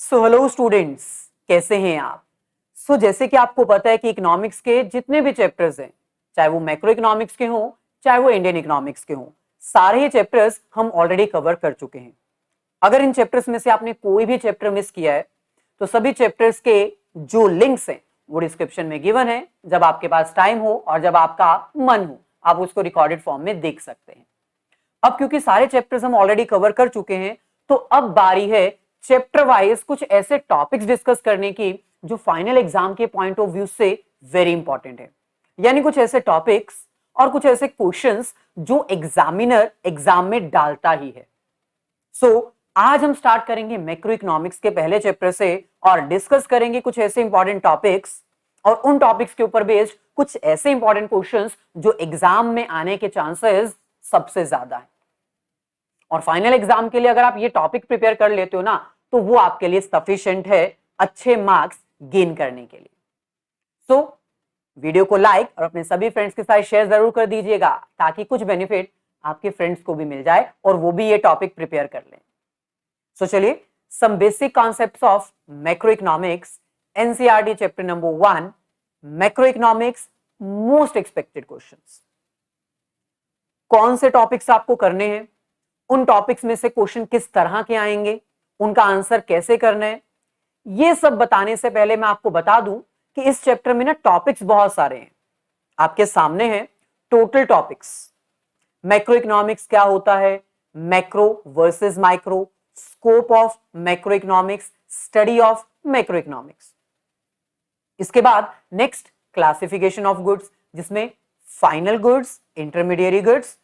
So hello students, कैसे हैं आप? जैसे कि आपको पता है कि इकोनॉमिक्स के जितने भी चैप्टर्स हैं, चाहे वो मैक्रो इकोनॉमिक्स के हों, चाहे वो इंडियन इकोनॉमिक्स के हों, सारे ही चैप्टर्स हम ऑलरेडी कवर कर चुके हैं। अगर इन चैप्टर्स में से आपने कोई भी चैप्टर मिस किया है तो सभी चैप्टर्स के जो लिंक्स हैं वो डिस्क्रिप्शन में गिवन है। जब आपके पास टाइम हो और जब आपका मन हो, आप उसको रिकॉर्डेड फॉर्म में देख सकते हैं। अब क्योंकि सारे चैप्टर्स हम ऑलरेडी कवर कर चुके हैं, तो अब बारी है चैप्टर वाइज कुछ ऐसे टॉपिक्स डिस्कस करने की जो फाइनल एग्जाम के पॉइंट ऑफ व्यू से वेरी इंपॉर्टेंट है। यानी कुछ ऐसे टॉपिक्स और कुछ ऐसे क्वेश्चंस जो एग्जामिनर एग्जाम में डालता ही है। आज हम स्टार्ट करेंगे मैक्रो इकोनॉमिक्स के पहले चैप्टर से और डिस्कस करेंगे कुछ ऐसे इंपॉर्टेंट टॉपिक्स और उन टॉपिक्स के ऊपर बेस्ड कुछ ऐसे इंपॉर्टेंट क्वेश्चंस जो एग्जाम में आने के चांसेस सबसे ज्यादा है। और फाइनल एग्जाम के लिए अगर आप ये टॉपिक प्रिपेयर कर लेते हो ना, तो वो आपके लिए सफिशिएंट है अच्छे मार्क्स गेन करने के लिए। वीडियो को लाइक और अपने सभी फ्रेंड्स के साथ शेयर जरूर कर दीजिएगा ताकि कुछ बेनिफिट आपके फ्रेंड्स को भी मिल जाए और वो भी ये टॉपिक प्रिपेयर कर लें। चलिए, some basic concepts of macro economics, NCERT chapter number 1, macro economics most expected questions. कौन से टॉपिक्स आपको करने हैं, उन टॉपिक्स में से क्वेश्चन किस तरह के आएंगे, उनका आंसर कैसे करना है, ये सब बताने से पहले मैं आपको बता दूं कि इस चैप्टर में ना टॉपिक्स बहुत सारे हैं। आपके सामने हैं टोटल टॉपिक्स। मैक्रो इकोनॉमिक्स क्या होता है, macro versus micro, scope of macro economics, study of macro economics. इसके बाद नेक्स्ट क्लासिफिकेशन ऑफ गुड्स, जिसमें final goods, intermediary goods,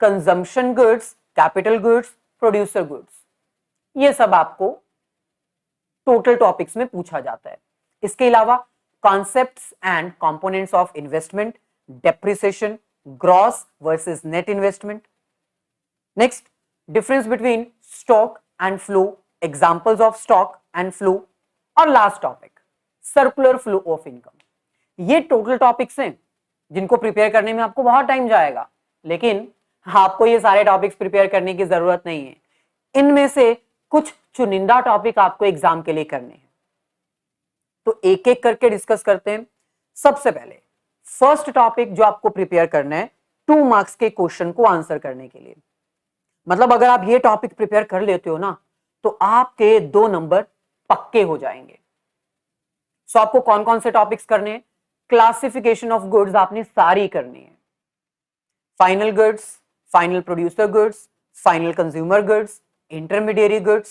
consumption goods, capital goods, producer goods, ये सब आपको टोटल टॉपिक्स में पूछा जाता है। इसके अलावा concepts and components of investment, depreciation, gross versus net investment. Next, difference between stock and flow, examples of stock and flow. और last topic, circular flow of income. ये टोटल टॉपिक्स हैं जिनको प्रिपेयर करने में आपको बहुत टाइम जाएगा, लेकिन आपको ये सारे टॉपिक्स प्रिपेयर करने की जरूरत नहीं है। इनमें से कुछ चुनिंदा टॉपिक आपको एग्जाम के लिए करने हैं, तो एक एक करके डिस्कस करते हैं। सबसे पहले फर्स्ट टॉपिक जो आपको प्रिपेयर करना है 2 मार्क्स के क्वेश्चन को आंसर करने के लिए। मतलब अगर आप ये टॉपिक प्रिपेयर कर लेते हो ना, तो आपके 2 नंबर पक्के हो जाएंगे। आपको कौन कौन से टॉपिक्स करने हैं? क्लासिफिकेशन ऑफ गुड्स आपने सारी करनी है, final goods, final producer goods, final consumer goods, intermediary goods,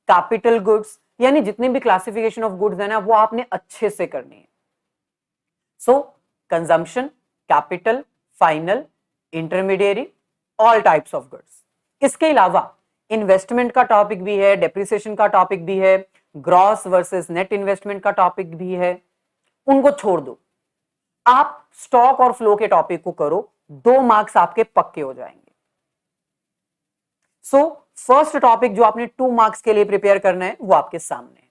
capital goods, यानी जितने भी क्लासिफिकेशन ऑफ गुड्स है ना, वो आपने अच्छे से करनी है। Consumption, capital, final, intermediary, all types of goods. इसके अलावा इन्वेस्टमेंट का टॉपिक भी है, डेप्रिसिएशन का टॉपिक भी है, ग्रॉस वर्सेस नेट इन्वेस्टमेंट का टॉपिक भी है। उनको छोड़ दो, आप स्टॉक और फ्लो के टॉपिक को करो, 2 मार्क्स आपके पक्के हो जाएंगे। फर्स्ट टॉपिक जो आपने 2 मार्क्स के लिए प्रिपेयर करना है वो आपके सामने है।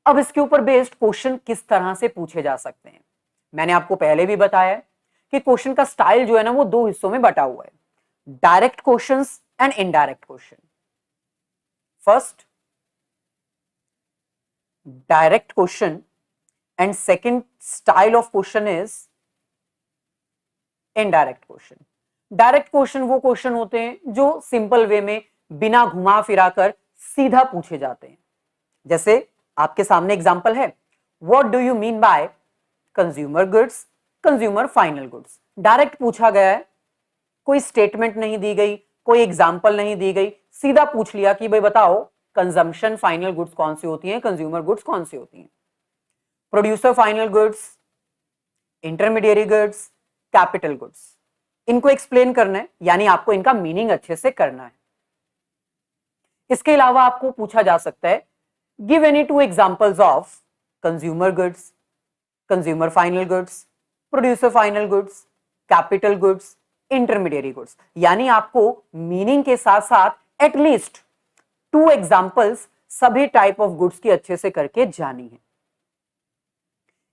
अब इसके ऊपर बेस्ड क्वेश्चन किस तरह से पूछे जा सकते हैं, मैंने आपको पहले भी बताया कि क्वेश्चन का स्टाइल जो है ना, वो 2 हिस्सों में बटा हुआ है, direct questions and indirect question. First direct question and second style of question is indirect question. Direct question वो क्वेश्चन होते हैं जो सिंपल वे में बिना घुमा फिरा कर सीधा पूछे जाते हैं। जैसे आपके सामने एग्जांपल है, what do you mean by consumer goods, consumer final goods. Direct पूछा गया है, कोई स्टेटमेंट नहीं दी गई, कोई एग्जांपल नहीं दी गई, सीधा पूछ लिया कि भाई बताओ कंजम्पशन फाइनल गुड्स कौन सी होती हैं, कंज्यूमर गुड्स कौन सी होती हैं, producer final goods, intermediary goods, capital goods. इनको एक्सप्लेन करना है, यानी आपको इनका मीनिंग अच्छे से करना है। इसके अलावा आपको पूछा जा सकता है, give any 2 examples of consumer goods, consumer final goods, producer final goods, capital goods, intermediary goods. यानी आपको मीनिंग के साथ साथ एटलीस्ट 2 एग्जांपल्स सभी टाइप ऑफ गुड्स की अच्छे से करके जानी है।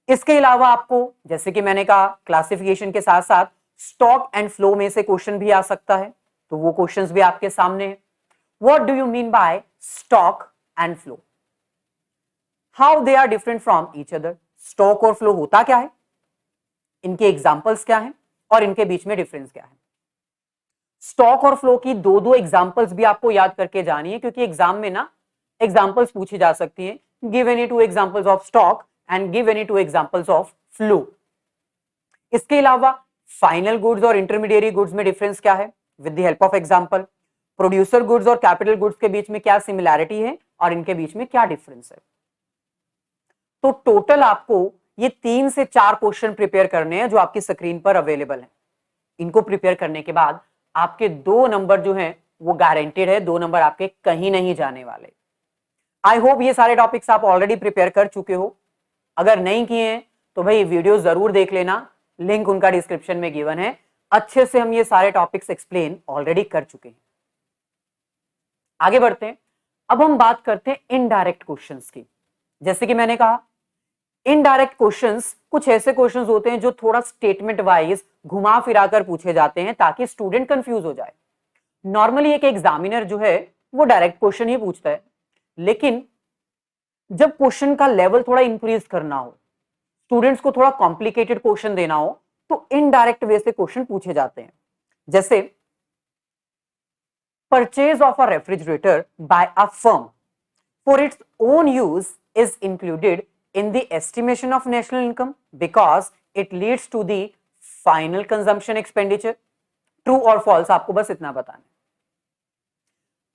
इसके अलावा आपको, जैसे कि मैंने कहा, क्लासिफिकेशन के साथ साथ स्टॉक एंड फ्लो में से क्वेश्चन भी आ सकता है, तो वो क्वेश्चंस भी आपके सामने है। What do you mean by stock and flow? How they are different from each other. Stock और फ्लो होता क्या है, इनके एग्जाम्पल्स क्या हैं और इनके बीच में डिफरेंस क्या है। स्टॉक और फ्लो की दो दो एग्जाम्पल्स भी आपको याद करके जानी है, क्योंकि एग्जाम में ना एग्जाम्पल्स पूछी जा सकती हैं। Give any two examples of stock and give any two examples of flow. इसके अलावा फाइनल गुड्स और इंटरमीडिएट गुड्स में डिफरेंस क्या है with the help of example. Producer goods और कैपिटल गुड्स के बीच में क्या सिमिलैरिटी है और इनके बीच में क्या डिफरेंस है। तो टोटल आपको ये 3 से 4 क्वेश्चन प्रिपेयर करने हैं जो आपकी स्क्रीन पर अवेलेबल है। इनको प्रिपेयर करने के बाद आपके 2 नंबर जो हैं वो गारंटेड है, 2 नंबर आपके कहीं नहीं जाने वाले। आई होप ये सारे टॉपिक्स आप ऑलरेडी प्रिपेयर कर चुके हो। अगर नहीं किए हैं तो भाई वीडियो जरूर देख लेना, लिंक उनका डिस्क्रिप्शन में गिवन है। अच्छे से हम ये सारे टॉपिक्स एक्सप्लेन ऑलरेडी कर चुके हैं। आगे बढ़ते हैं। अब हम बात करते हैं इनडायरेक्ट क्वेश्चंस की। जैसे कि मैंने कहा, इनडायरेक्ट क्वेश्चंस कुछ ऐसे क्वेश्चंस होते हैं जो थोड़ा स्टेटमेंट वाइज घुमा फिरा कर पूछे जाते हैं ताकि स्टूडेंट कंफ्यूज हो जाए। नॉर्मली एक एग्जामिनर जो है वो डायरेक्ट क्वेश्चन ही पूछता है, लेकिन जब क्वेश्चन का लेवल थोड़ा इंक्रीज करना हो, स्टूडेंट्स को थोड़ा कॉम्प्लिकेटेड क्वेश्चन देना हो, तो इनडायरेक्ट वे से क्वेश्चन पूछे जाते हैं। जैसे purchase of a refrigerator by a firm for its own use is included in the estimation of national income because it leads to the final consumption expenditure। True और false आपको बस इतना बताना है।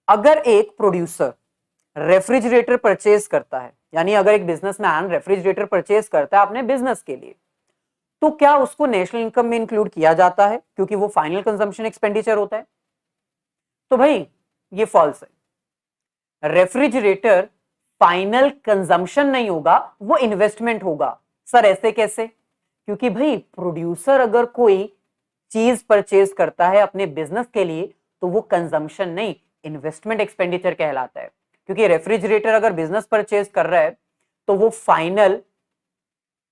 अगर एक प्रोड्यूसर रेफ्रिजरेटर परचेज करता है, यानी अगर एक बिजनेसमैन रेफ्रिजरेटर परचेज करता है अपने बिजनेस के लिए, तो क्या उसको नेशनल इनकम में इंक्लूड किया जाता है क्योंकि वो फाइनल कंजम्पशन एक्सपेंडिचर होता है? तो भाई ये फॉल्स है। रेफ्रिजरेटर फाइनल कंजम्पशन नहीं होगा, वो इन्वेस्टमेंट होगा। सर ऐसे कैसे? क्योंकि भाई प्रोड्यूसर अगर कोई चीज परचेज करता है अपने बिजनेस के लिए तो वो कंजम्पशन नहीं, इन्वेस्टमेंट एक्सपेंडिचर कहलाता है। क्योंकि रेफ्रिजरेटर अगर बिजनेस परचेज कर रहा है तो वो फाइनल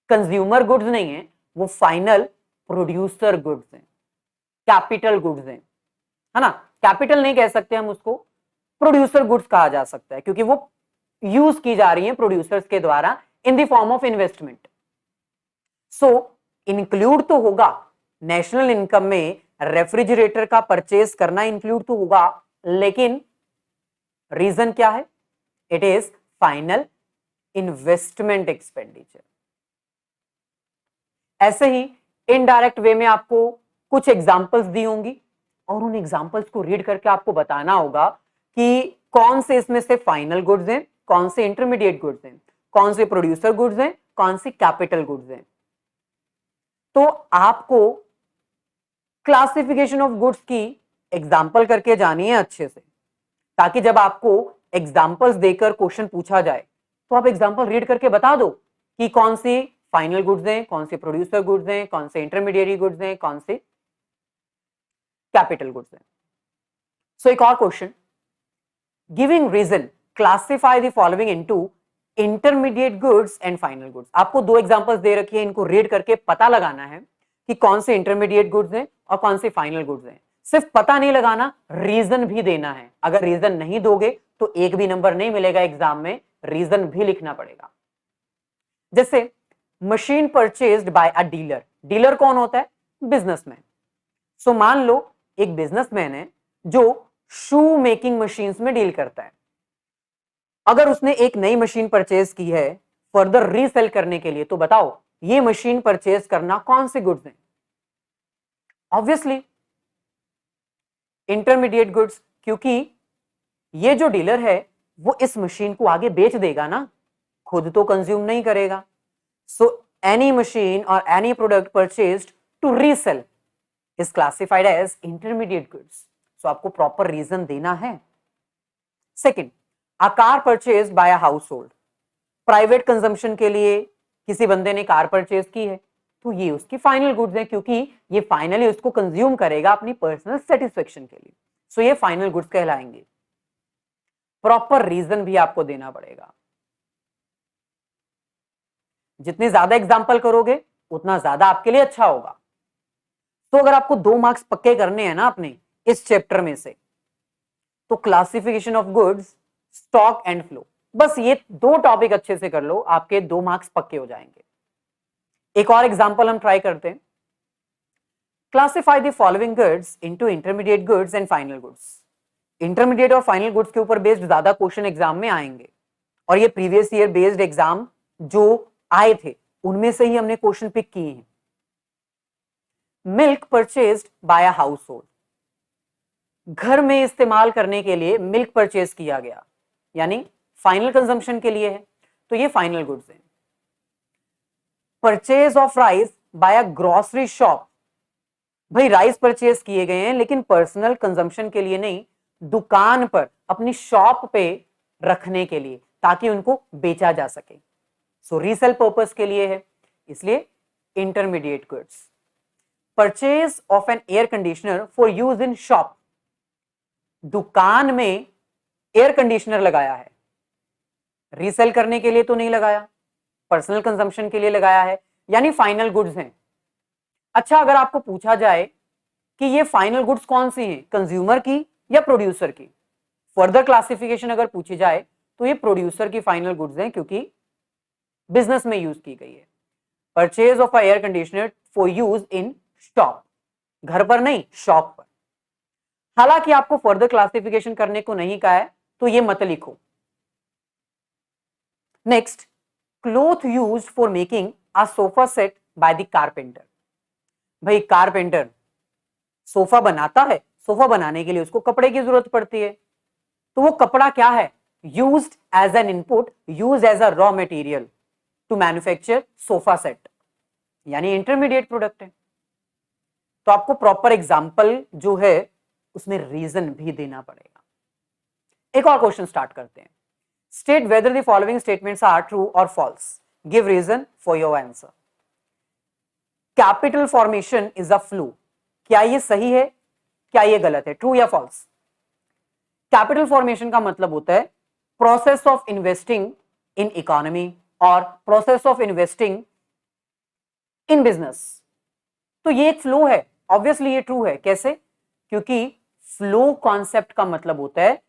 कंज्यूमर गुड्स नहीं है, वो फाइनल प्रोड्यूसर गुड्स हैं, कैपिटल गुड्स हैं, है ना। कैपिटल नहीं कह सकते हम उसको, प्रोड्यूसर गुड्स कहा जा सकता है क्योंकि वो यूज की जा रही है प्रोड्यूसर्स के द्वारा in the form of investment. So include तो होगा नेशनल इनकम में, रेफ्रिजरेटर का परचेज करना इंक्लूड तो होगा, लेकिन रीजन क्या है? It is final investment expenditure. ऐसे ही इनडायरेक्ट वे में आपको कुछ एग्जांपल्स दी होंगी और उन एग्जांपल्स को रीड करके आपको बताना होगा कि कौन से इसमें से फाइनल गुड्स हैं, कौन से इंटरमीडिएट गुड्स हैं, कौन से प्रोड्यूसर गुड्स हैं, कौन सी कैपिटल गुड्स हैं। तो आपको क्लासिफिकेशन ऑफ गुड्स की एग्जांपल करके जानी है अच्छे से, ताकि जब आपको एग्जांपल्स देकर क्वेश्चन पूछा जाए तो आप एग्जांपल रीड करके बता दो कि कौन सी फाइनल गुड्स हैं, कौन से प्रोड्यूसर गुड्स हैं, कौन से इंटरमीडिएट गुड्स हैं, कौन से कैपिटल गुड्स हैं। सो एक और question, giving reason classify the following into intermediate goods and final goods. आपको 2 एग्जांपल्स दे रखी है, इनको रीड करके पता लगाना है कि कौन से इंटरमीडिएट गुड्स हैं और कौन से फाइनल गुड्स हैं। सिर्फ पता नहीं लगाना, रीजन भी देना है। अगर रीजन नहीं दोगे तो एक भी नंबर नहीं मिलेगा एग्जाम में, रीजन भी लिखना पड़ेगा। जैसे machine purchased by a dealer. Dealer कौन होता है? बिजनेसमैन। सो मान लो एक बिजनेसमैन है जो शू मेकिंग मशीन्स में डील करता है। अगर उसने एक नई मशीन परचेज की है फर्दर रीसेल करने के लिए, तो बताओ ये मशीन परचेज करना कौन से गुड्स हैं? ऑब्वियसली इंटरमीडिएट गुड्स, क्योंकि ये जो डीलर है वो इस मशीन को आगे बेच देगा ना, खुद तो कंज्यूम नहीं करेगा। सो एनी मशीन और any product purchased to resale is classified as intermediate goods. So आपको प्रॉपर रीजन देना है। Second, a car purchased by a household. Private consumption के लिए किसी बंदे ने कार परचेज की है तो ये उसकी फाइनल गुड्स है, क्योंकि ये फाइनली उसको कंज्यूम करेगा अपनी पर्सनल सेटिस्फेक्शन के लिए। सो ये फाइनल गुड्स कहलाएंगे। प्रॉपर रीजन भी आपको देना पड़ेगा। जितने ज्यादा एग्जाम्पल करोगे उतना ज्यादा आपके लिए अच्छा होगा। तो अगर आपको 2 मार्क्स पक्के करने हैं ना अपने इस चैप्टर में से, तो classification of goods, stock and flow, बस ये 2 टॉपिक अच्छे से कर लो, आपके 2 मार्क्स पक्के हो जाएंगे। एक और एग्जांपल हम ट्राई करते हैं। Classify the following goods into intermediate goods and final goods. Intermediate और फाइनल गुड्स के ऊपर बेस्ड ज्यादा क्वेश्चन एग्जाम में आएंगे, और ये प्रीवियस ईयर बेस्ड एग्जाम जो आए थे उनमें से ही हमने क्वेश्चन पिक किए हैं। Milk purchased by a house hold, घर में इस्तेमाल करने के लिए मिल्क परचेज किया गया, यानी फाइनल कंजम्पशन के लिए है, तो ये फाइनल गुड्स है। Purchase of rice by a grocery shop, भाई राइस परचेज किए गए हैं लेकिन पर्सनल कंजम्पशन के लिए नहीं, दुकान पर अपनी शॉप पे रखने के लिए ताकि उनको बेचा जा सके, सो रीसेल पर्पस के लिए है, इसलिए intermediate goods. Purchase of an air conditioner for use in shop, दुकान में एयर कंडीशनर लगाया है, रीसेल करने के लिए तो नहीं लगाया, पर्सनल कंजम्पशन के लिए लगाया है, यानी फाइनल गुड्स हैं। अच्छा, अगर आपको पूछा जाए कि ये फाइनल गुड्स कौन सी हैं, कंज्यूमर की या प्रोड्यूसर की, फर्दर क्लासिफिकेशन अगर पूछी जाए तो ये प्रोड्यूसर की फाइनल गुड्स हैं क्योंकि बिजनेस में यूज की गई है। Purchase of a air conditioner for use in shop, घर पर नहीं शॉप पर। हालांकि आपको फर्दर क्लासिफिकेशन करने को नहीं कहा है तो ये मत लिखो। Next, cloth used for making a sofa set by the carpenter, भाई कारपेंटर सोफा बनाता है, सोफा बनाने के लिए उसको कपड़े की जरूरत पड़ती है, तो वो कपड़ा क्या है, used as an input, used as a raw material to manufacture sofa set, यानी इंटरमीडिएट प्रोडक्ट है। तो आपको प्रॉपर एग्जांपल जो है उसमें रीजन भी देना पड़ेगा। एक और क्वेश्चन स्टार्ट करते हैं। State whether the following statements are true और false, give reason for your answer. Capital formation is a flow, क्या ये सही है, क्या ये गलत है, ट्रू या फॉल्स? कैपिटल फॉर्मेशन का मतलब होता है process of investing in economy और process of investing in business, तो ये एक फ्लो है, ऑब्वियसली ये ट्रू है। कैसे? क्योंकि फ्लो कॉन्सेप्ट का मतलब होता है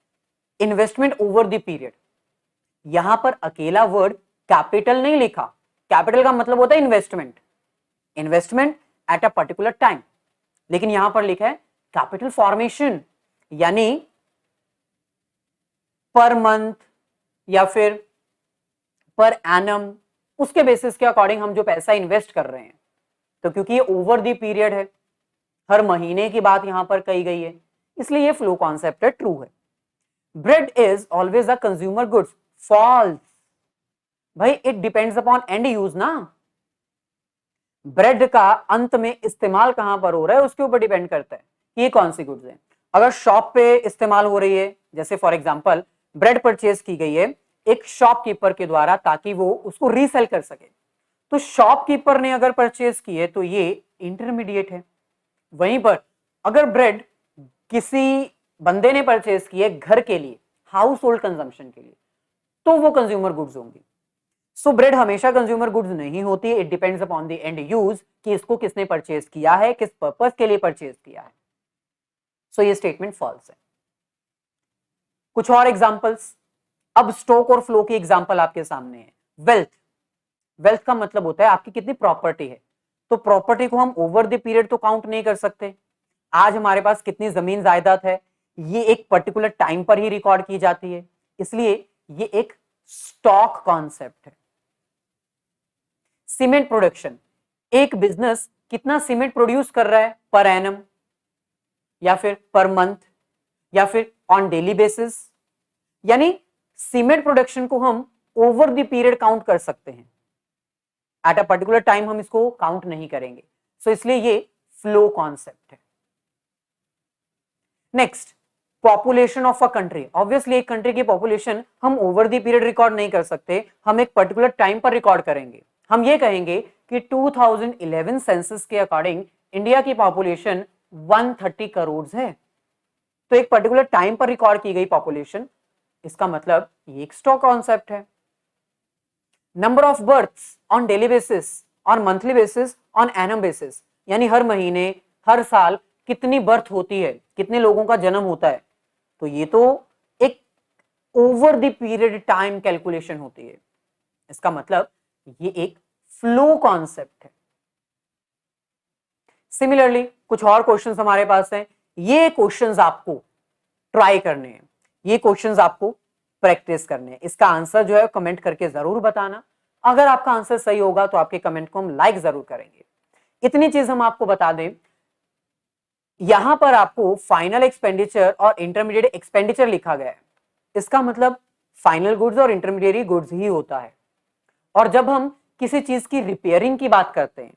इन्वेस्टमेंट ओवर द पीरियड। यहां पर अकेला वर्ड कैपिटल नहीं लिखा, कैपिटल का मतलब होता है investment, investment at a particular time, लेकिन यहां पर लिखा है कैपिटल फॉर्मेशन, यानी पर मंथ या फिर पर एनम, उसके बेसिस के अकॉर्डिंग हम जो पैसा इन्वेस्ट कर रहे हैं। तो क्योंकि ये ओवर द पीरियड है, हर महीने की बात यहां पर कही गई है, इसलिए ये फ्लो कॉन्सेप्ट है, ट्रू है। Bread is always a consumer goods, false, भाई it depends upon end use ना, ब्रेड का अंत में इस्तेमाल कहां पर हो रहा है उसके ऊपर डिपेंड करता है कि ये कौन सी गुड्स है। अगर शॉप पे इस्तेमाल हो रही है, जैसे फॉर एग्जांपल ब्रेड परचेज की गई है एक शॉपकीपर के द्वारा ताकि वो उसको रीसेल कर सके, तो शॉपकीपर ने अगर परचेज की है तो ये इंटरमीडिएट है। वहीं पर अगर ब्रेड किसी बंदे ने परचेज की है घर के लिए, हाउस होल्ड कंजम्पशन के लिए, तो वो कंज्यूमर गुड्स होंगी। सो ब्रेड हमेशा कंज्यूमर गुड्स नहीं होती, it depends upon the end use कि इसको किसने परचेज किया है, किस पर्पस के लिए परचेज किया है। सो ये स्टेटमेंट फॉल्स है। कुछ और एग्जांपल्स, अब स्टॉक और फ्लो की एग्जांपल आपके सामने है। वेल्थ, वेल्थ का मतलब होता है आपकी कितनी प्रॉपर्टी है, तो प्रॉपर्टी को हम ओवर द पीरियड तो काउंट नहीं कर सकते। आज हमारे पास कितनी जमीन जायदाद है ये एक पर्टिकुलर टाइम पर ही रिकॉर्ड की जाती है, इसलिए ये एक स्टॉक कॉन्सेप्ट है। सीमेंट प्रोडक्शन, एक बिजनेस कितना सीमेंट प्रोड्यूस कर रहा है पर एनम या फिर पर मंथ या फिर ऑन डेली बेसिस, यानी सीमेंट प्रोडक्शन को हम ओवर द पीरियड काउंट कर सकते हैं, एट अ पर्टिकुलर टाइम हम इसको काउंट नहीं करेंगे। सो इसलिए ये फ्लो कॉन्सेप्ट है। Next, population of a country, obviously एक कंट्री की पॉपुलेशन हम ओवर द पीरियड रिकॉर्ड नहीं कर सकते, हम एक पर्टिकुलर टाइम पर रिकॉर्ड करेंगे। हम ये कहेंगे कि 2011 सेंसस के अकॉर्डिंग इंडिया की पॉपुलेशन 130 करोड़ है, तो एक पर्टिकुलर टाइम पर रिकॉर्ड की गई पॉपुलेशन, इसका मतलब ये एक स्टॉक कॉन्सेप्ट है। Number of births on daily basis, on monthly basis, on annum basis, यानी हर महीने हर साल कितनी बर्थ होती है, कितने लोगों का जन्म होता है, तो ये तो एक over the period time calculation होती है। इसका मतलब ये एक फ्लो कॉन्सेप्ट है। सिमिलरली कुछ और क्वेश्चंस हमारे पास हैं। ये क्वेश्चंस आपको ट्राई करने हैं, ये क्वेश्चंस आपको प्रैक्टिस करने हैं। इसका आंसर जो है कमेंट करके जरूर बताना। अगर आपका आंसर सही होगा तो आपके कमेंट को हम लाइक जरूर करेंगे। इतनी चीज हम आपको बता दें, यहां पर आपको फाइनल एक्सपेंडिचर और इंटरमीडिएट एक्सपेंडिचर लिखा गया है। इसका मतलब फाइनल गुड्स और इंटरमीडिएट गुड्स ही होता है। और जब हम किसी चीज की रिपेयरिंग की बात करते हैं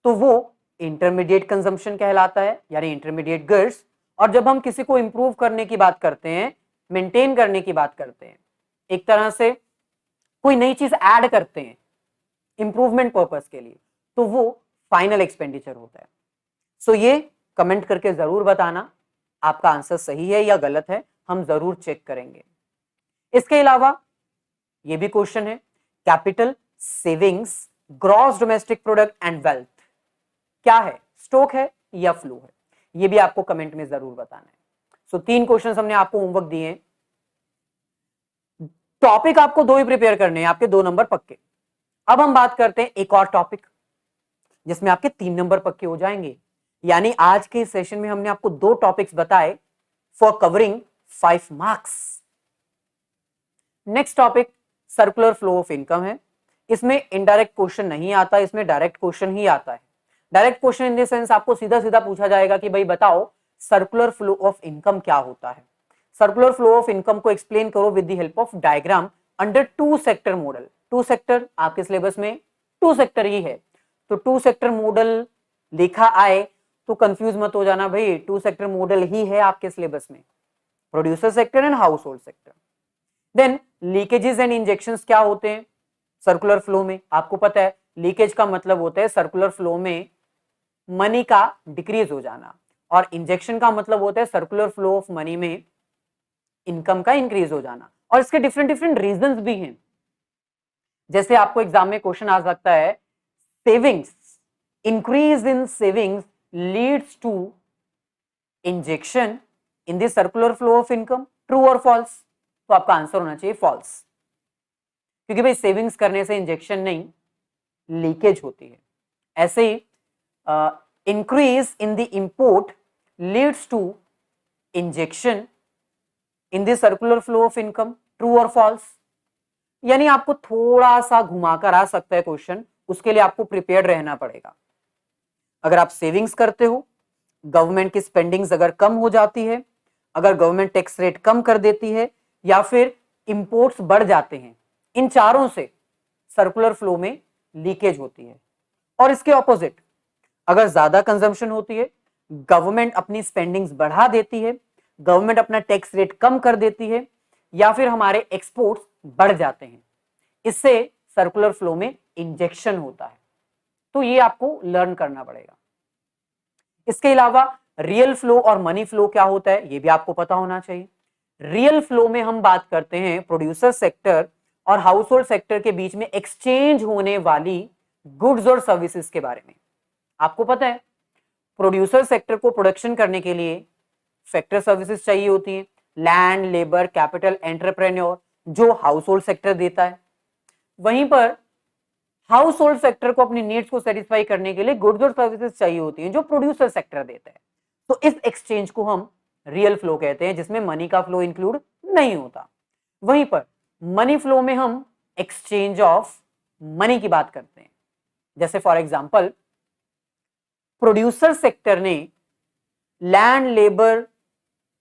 तो वो इंटरमीडिएट कंजम्पशन कहलाता है, यानी इंटरमीडिएट गुड्स। और जब हम किसी को इंप्रूव करने की बात करते हैं, मेंटेन करने की बात करते हैं, एक तरह से कोई नई चीज ऐड करते हैं इंप्रूवमेंट पर्पस के लिए, तो वो फाइनल एक्सपेंडिचर होता है। सो ये कमेंट करके जरूर बताना आपका आंसर सही है या गलत है, हम जरूर चेक करेंगे। इसके अलावा ये भी क्वेश्चन है, capital, savings, gross domestic product and wealth क्या है, स्टॉक है या फ्लो है, ये भी आपको कमेंट में जरूर बताना है। सो 3 क्वेश्चंस हमने आपको होमवर्क दिए हैं। टॉपिक आपको 2 ही प्रिपेयर करने हैं, आपके 2 नंबर पक्के। अब हम बात करते हैं एक और टॉपिक जिसमें आपके 3 नंबर पक्के हो जाएंगे। यानी आज के सेशन में हमने आपको 2 टॉपिक्स बताए for covering 5 marks. Next topic circular flow of income है। इसमें इनडायरेक्ट क्वेश्चन नहीं आता, इसमें डायरेक्ट क्वेश्चन ही आता है। Direct question in the sense आपको सीधा सीधा पूछा जाएगा कि भाई बताओ सर्कुलर फ्लो ऑफ इनकम क्या होता है। सर्कुलर फ्लो ऑफ इनकम को एक्सप्लेन करो with the help of diagram under 2 sector model. 2 sector आपके सिलेबस में 2 सेक्टर ही है, तो 2 सेक्टर मॉडल लिखा आए तो कंफ्यूज मत हो जाना भाई, 2 सेक्टर मॉडल ही है आपके सिलेबस में, producer sector and household sector. Then leakages and injections क्या होते हैं सर्कुलर फ्लो में, आपको पता है लीकेज का मतलब होता है सर्कुलर फ्लो में मनी का डिक्रीज हो जाना, और इंजेक्शन का मतलब होता है सर्कुलर फ्लो ऑफ मनी में इनकम का इंक्रीज हो जाना। और इसके डिफरेंट डिफरेंट रीजंस भी हैं। जैसे आपको एग्जाम में क्वेश्चन आ सकता है, savings, increase in savings leads to injection in the circular flow of income, true और फॉल्स। तो आपका आंसर होना चाहिए फॉल्स, क्योंकि भाई सेविंग्स करने से इंजेक्शन नहीं, लीकेज होती है। ऐसे ही increase in the import leads to injection in the circular flow of income, true और फॉल्स। यानी आपको थोड़ा सा घुमाकर आ सकता है क्वेश्चन, उसके लिए आपको प्रिपेयर्ड रहना पड़ेगा। अगर आप सेविंग्स करते हो, गवर्नमेंट की स्पेंडिंग्स अगर कम हो जाती है, अगर गवर्नमेंट टैक्स रेट कम कर देती है, या फिर इंपोर्ट्स बढ़ जाते हैं, इन चारों से सर्कुलर फ्लो में लीकेज होती है। और इसके ऑपोजिट, अगर ज्यादा कंजम्पशन होती है, गवर्नमेंट अपनी स्पेंडिंग्स बढ़ा देती है, गवर्नमेंट अपना टैक्स रेट कम कर देती है, या फिर हमारे एक्सपोर्ट्स बढ़ जाते हैं, इससे सर्कुलर फ्लो में इंजेक्शन होता है। तो ये आपको लर्न करना पड़ेगा। इसके अलावा रियल फ्लो और मनी फ्लो क्या होता है ये भी आपको पता होना चाहिए। रियल फ्लो में हम बात करते हैं प्रोड्यूसर सेक्टर और हाउस होल्ड सेक्टर के बीच में एक्सचेंज होने वाली गुड्स और सर्विसेज के बारे में। आपको पता है प्रोड्यूसर सेक्टर को प्रोडक्शन करने के लिए फैक्टर सर्विसेज चाहिए होती है, लैंड, लेबर, कैपिटल, एंटरप्रेन्योर, जो हाउस होल्ड सेक्टर देता है। वहीं पर हाउस होल्ड सेक्टर को अपनी नीड्स को सेटिस्फाई करने के लिए गुड्स और सर्विसेज चाहिए होती हैं जो प्रोड्यूसर सेक्टर देता है। तो इस एक्सचेंज को हम रियल फ्लो कहते हैं, जिसमें मनी का फ्लो इंक्लूड नहीं होता। वहीं पर मनी फ्लो में हम एक्सचेंज ऑफ मनी की बात करते हैं। जैसे फॉर एग्जांपल प्रोड्यूसर सेक्टर ने लैंड, लेबर,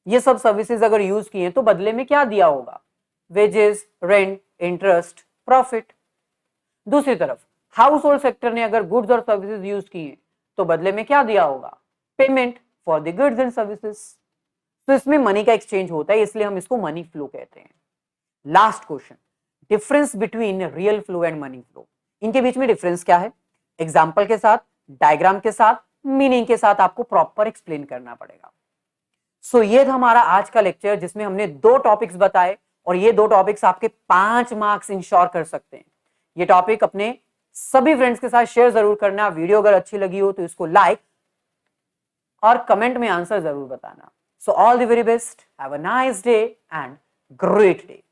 ये सब सर्विसेज अगर यूज किए तो बदले में क्या दिया होगा, वेजेस, रेंट, इंटरेस्ट, प्रॉफिट। दूसरी तरफ हाउस होल्ड सेक्टर ने अगर गुड्स और सर्विसेज यूज किए तो बदले में क्या दिया होगा, payment for the goods and services. तो इसमें मनी का एक्सचेंज होता है, इसलिए हम इसको मनी फ्लो कहते हैं। Last question, difference between real flow and money flow. इनके बीच में डिफरेंस क्या है, एग्जाम्पल के साथ, डायग्राम के साथ, मीनिंग के साथ आपको प्रॉपर एक्सप्लेन करना पड़ेगा। सो ये था हमारा आज का लेक्चर, जिसमें हमने 2 टॉपिक्स बताए, और ये 2 टॉपिक्स आपके 5 मार्क्स इंश्योर कर सकते हैं। ये टॉपिक अपने सभी फ्रेंड्स के साथ शेयर जरूर करना। वीडियो अगर अच्छी लगी हो तो इसको लाइक और कमेंट में आंसर जरूर बताना। So all the very best, have a nice day and great day.